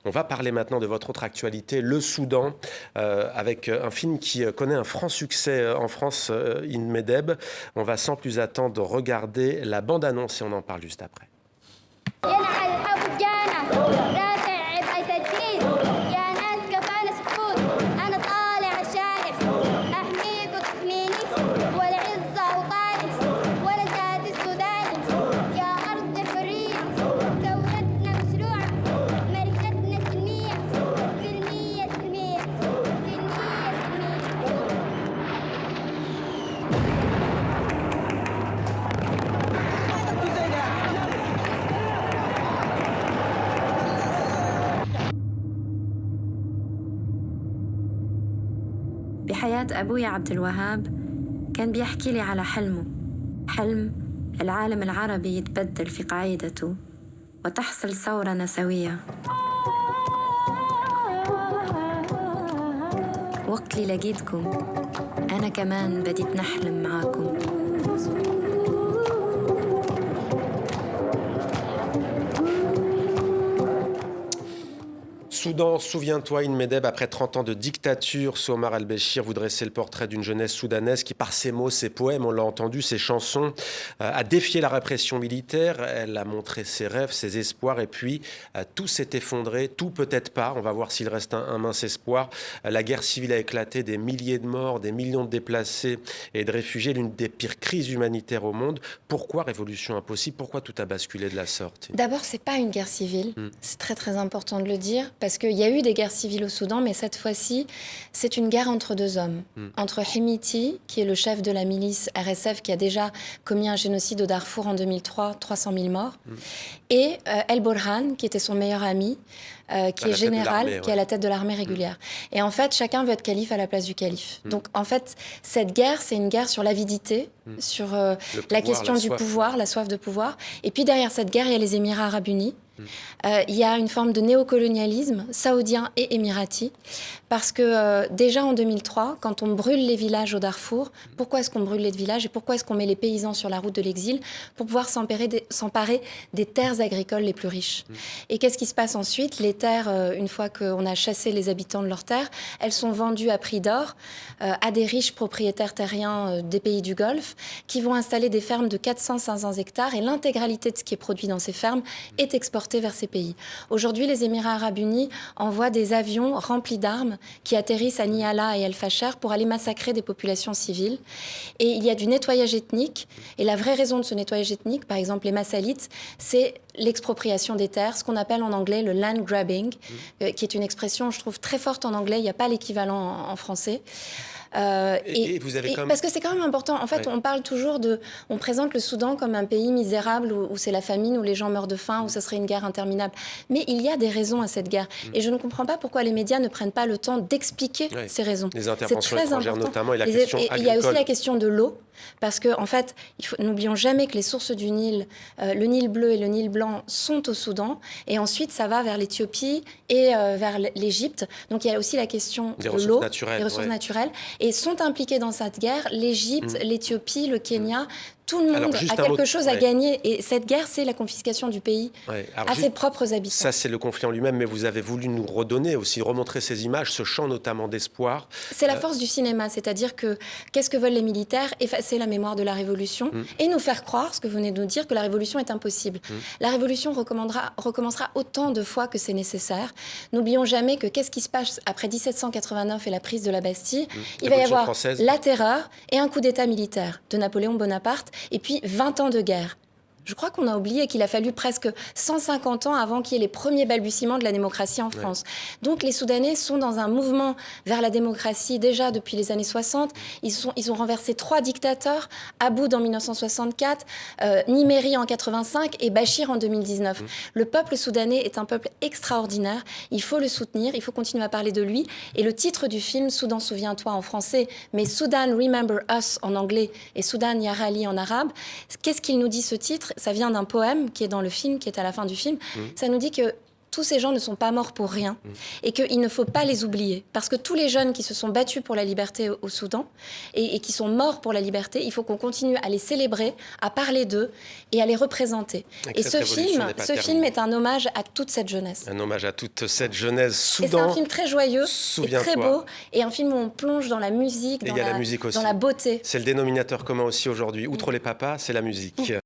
On va parler maintenant de votre autre actualité, le Soudan, avec un film qui connaît un franc succès en France, In Medeb. On va sans plus attendre regarder la bande-annonce et on en parle juste après. ينحى الحب جانا رافع عبء تجديد يا ناس كفانا سكوت انا طالع عشانك احميك وتحميني والعزة اوطاني ولا زاد السوداني يا ارض حرية ثورتنا مشروعة ملكتنا سلمية سلمية سلمية سلمية سلمية. بحياة أبوي عبد الوهاب كان بيحكي لي على حلم العالم العربي يتبدل في قاعدته وتحصل ثورة نسوية. وقت اللي لقيتكم أنا كمان بديت نحلم معاكم. Soudan, souviens-toi, In Medeb, après 30 ans de dictature sous Omar al-Béchir, vous dressez le portrait d'une jeunesse soudanaise qui, par ses mots, ses poèmes, on l'a entendu, ses chansons, a défié la répression militaire. Elle a montré ses rêves, ses espoirs, et puis tout s'est effondré, tout peut-être pas. On va voir s'il reste un mince espoir. La guerre civile a éclaté, des milliers de morts, des millions de déplacés et de réfugiés, l'une des pires crises humanitaires au monde. Pourquoi révolution impossible? Pourquoi tout a basculé de la sorte? D'abord, c'est pas une guerre civile. C'est très très important de le dire parce qu'il y a eu des guerres civiles au Soudan, mais cette fois-ci, c'est une guerre entre deux hommes. Entre Hemiti, qui est le chef de la milice RSF, qui a déjà commis un génocide au Darfour en 2003, 300 000 morts, et El Borhan, qui était son meilleur ami, qui est général, qui est à la tête de l'armée régulière. Et en fait, chacun veut être calife à la place du calife. Donc en fait, cette guerre, c'est une guerre sur l'avidité, sur la question du pouvoir, la soif de pouvoir. Et puis derrière cette guerre, il y a les Émirats arabes unis. Il y a une forme de néocolonialisme saoudien et émirati, parce que déjà en 2003, quand on brûle les villages au Darfour, pourquoi est-ce qu'on brûle les villages et pourquoi est-ce qu'on met les paysans sur la route de l'exil? Pour pouvoir s'emparer des terres agricoles les plus riches. Et qu'est-ce qui se passe ensuite? Les terres, une fois qu'on a chassé les habitants de leurs terres, elles sont vendues à prix d'or à des riches propriétaires terriens des pays du Golfe qui vont installer des fermes de 400-500 hectares et l'intégralité de ce qui est produit dans ces fermes est exportée vers ces pays. Aujourd'hui, les Émirats arabes unis envoient des avions remplis d'armes qui atterrissent à Niala et El Fasher pour aller massacrer des populations civiles. Et il y a du nettoyage ethnique. Et la vraie raison de ce nettoyage ethnique, par exemple les Massalites, c'est l'expropriation des terres, ce qu'on appelle en anglais le land grabbing, qui est une expression, je trouve, très forte en anglais. Il n'y a pas l'équivalent en français. Et vous avez parce que c'est quand même important. En fait, on parle toujours on présente le Soudan comme un pays misérable où c'est la famine, où les gens meurent de faim, où ce serait une guerre interminable. Mais il y a des raisons à cette guerre. Et je ne comprends pas pourquoi les médias ne prennent pas le temps d'expliquer ces raisons. Les interventions très étrangères important. notamment et la question agricole. Il y a aussi la question de l'eau. Parce que, en fait, n'oublions jamais que les sources du Nil, le Nil bleu et le Nil blanc, sont au Soudan. Et ensuite, ça va vers l'Éthiopie et vers l'Égypte. Donc, il y a aussi la question de l'eau, des ressources naturelles. Et sont impliqués dans cette guerre l'Égypte, l'Éthiopie, le Kenya. Tout le monde a quelque chose à gagner. Et cette guerre, c'est la confiscation du pays à ses propres habitants. Ça, c'est le conflit en lui-même, mais vous avez voulu nous redonner aussi, remontrer ces images, ce chant notamment d'espoir. C'est la force du cinéma, c'est-à-dire que qu'est-ce que veulent les militaires? Effacer la mémoire de la Révolution et nous faire croire, ce que vous venez de nous dire, que la Révolution est impossible. La Révolution recommencera autant de fois que c'est nécessaire. N'oublions jamais que qu'est-ce qui se passe après 1789 et la prise de la Bastille? Il va y avoir la terreur et un coup d'État militaire de Napoléon Bonaparte. Et puis 20 ans de guerre. Je crois qu'on a oublié qu'il a fallu presque 150 ans avant qu'il y ait les premiers balbutiements de la démocratie en France. Donc les Soudanais sont dans un mouvement vers la démocratie déjà depuis les années 60. Ils ont renversé 3 dictateurs, Aboud en 1964, Nimeri en 85 et Bachir en 2019. Le peuple soudanais est un peuple extraordinaire. Il faut le soutenir, il faut continuer à parler de lui. Et le titre du film, Soudan, souviens-toi en français, mais Sudan, Remember Us en anglais et Soudan, Yarali en arabe. Qu'est-ce qu'il nous dit ce titre? Ça vient d'un poème qui est dans le film, qui est à la fin du film. Ça nous dit que tous ces gens ne sont pas morts pour rien et qu'il ne faut pas les oublier. Parce que tous les jeunes qui se sont battus pour la liberté au Soudan et qui sont morts pour la liberté, il faut qu'on continue à les célébrer, à parler d'eux et à les représenter. Et ce film est un hommage à toute cette jeunesse. Un hommage à toute cette jeunesse Soudan. Et c'est un film très joyeux et très beau et un film où on plonge dans la musique, dans la beauté. C'est le dénominateur commun aussi aujourd'hui. Outre les papas, c'est la musique.